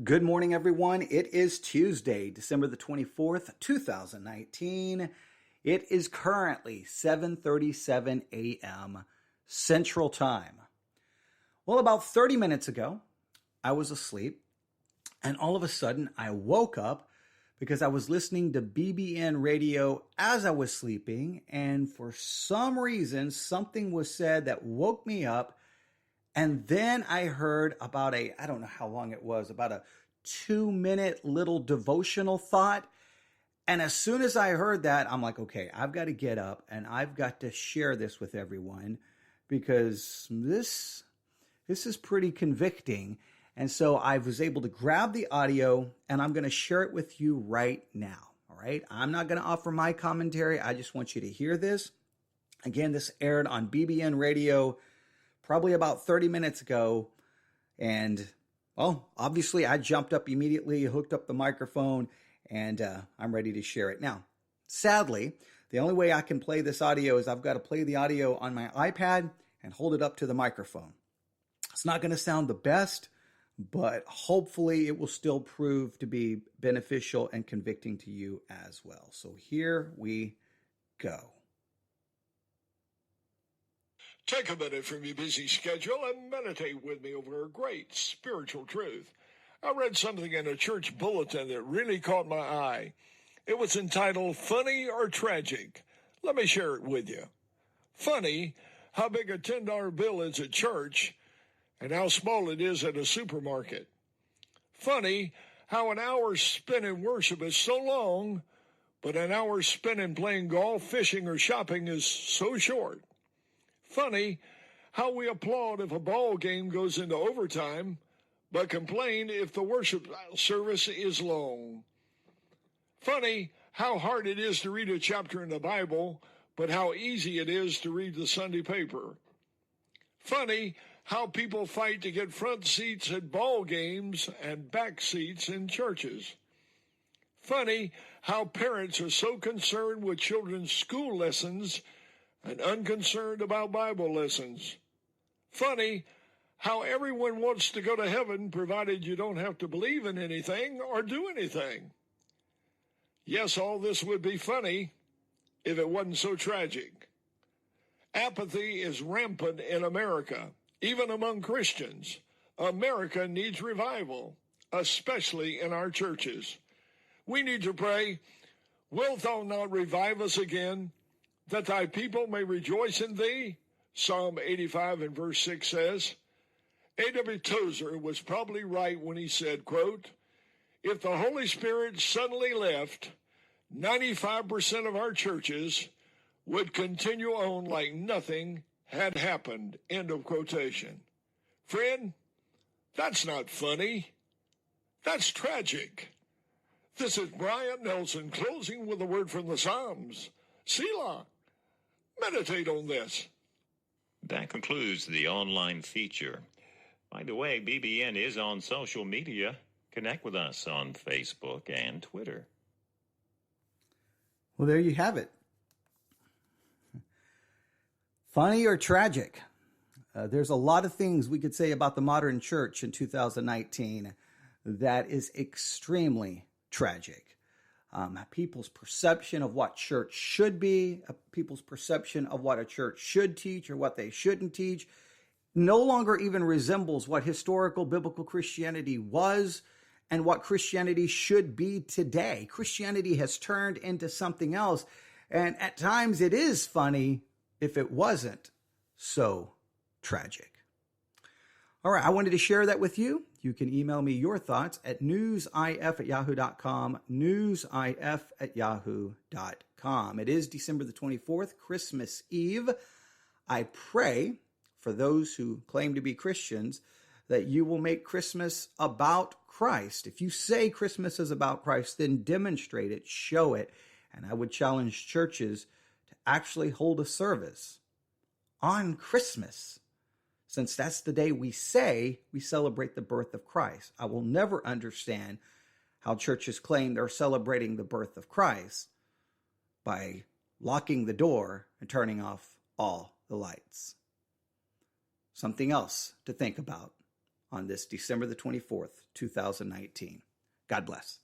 Good morning, everyone. It is Tuesday, December the 24th, 2019. It is currently 7:37 a.m. Central Time. Well, about 30 minutes ago, I was asleep, and all of a sudden, I woke up because I was listening to BBN radio as I was sleeping, and for some reason, something was said that woke me up. And then I heard about I don't know how long it was, about a 2-minute little devotional thought. And as soon as I heard that, I'm like, okay, I've got to get up and I've got to share this with everyone because this is pretty convicting. And so I was able to grab the audio and I'm going to share it with you right now. All right. I'm not going to offer my commentary. I just want you to hear this. Again, this aired on BBN radio probably about 30 minutes ago. And, well, obviously I jumped up immediately, hooked up the microphone, and I'm ready to share it. Now, sadly, the only way I can play this audio is I've got to play the audio on my iPad and hold it up to the microphone. It's not going to sound the best, but hopefully it will still prove to be beneficial and convicting to you as well. So here we go. Take a minute from your busy schedule and meditate with me over a great spiritual truth. I read something in a church bulletin that really caught my eye. It was entitled, Funny or Tragic? Let me share it with you. Funny, how big a $10 bill is at church and how small it is at a supermarket. Funny, how an hour spent in worship is so long, but an hour spent in playing golf, fishing, or shopping is so short. Funny how we applaud if a ball game goes into overtime, but complain if the worship service is long. Funny how hard it is to read a chapter in the Bible, but how easy it is to read the Sunday paper. Funny how people fight to get front seats at ball games and back seats in churches. Funny how parents are so concerned with children's school lessons and unconcerned about Bible lessons. Funny how everyone wants to go to heaven provided you don't have to believe in anything or do anything. Yes, all this would be funny if it wasn't so tragic. Apathy is rampant in America, even among Christians. America needs revival, especially in our churches. We need to pray, wilt thou not revive us again, that thy people may rejoice in thee? Psalm 85 and verse 6 says. A.W. Tozer was probably right when he said, quote, if the Holy Spirit suddenly left, 95% of our churches would continue on like nothing had happened, end of quotation. Friend, that's not funny. That's tragic. This is Brian Nelson closing with a word from the Psalms. Selah. Meditate on this. That concludes the online feature. By the way, BBN is on social media. Connect with us on Facebook and Twitter. Well, there you have it. Funny or tragic? There's a lot of things we could say about the modern church in 2019 that is extremely tragic. People's perception of what church should be, people's perception of what a church should teach or what they shouldn't teach, no longer even resembles what historical biblical Christianity was and what Christianity should be today. Christianity has turned into something else, and at times it is funny if it wasn't so tragic. All right, I wanted to share that with you. You can email me your thoughts at newsif@yahoo.com, newsif@yahoo.com. It is December the 24th, Christmas Eve. I pray for those who claim to be Christians that you will make Christmas about Christ. If you say Christmas is about Christ, then demonstrate it, show it. And I would challenge churches to actually hold a service on Christmas, since that's the day we say we celebrate the birth of Christ. I will never understand how churches claim they're celebrating the birth of Christ by locking the door and turning off all the lights. Something else to think about on this December the 24th, 2019. God bless.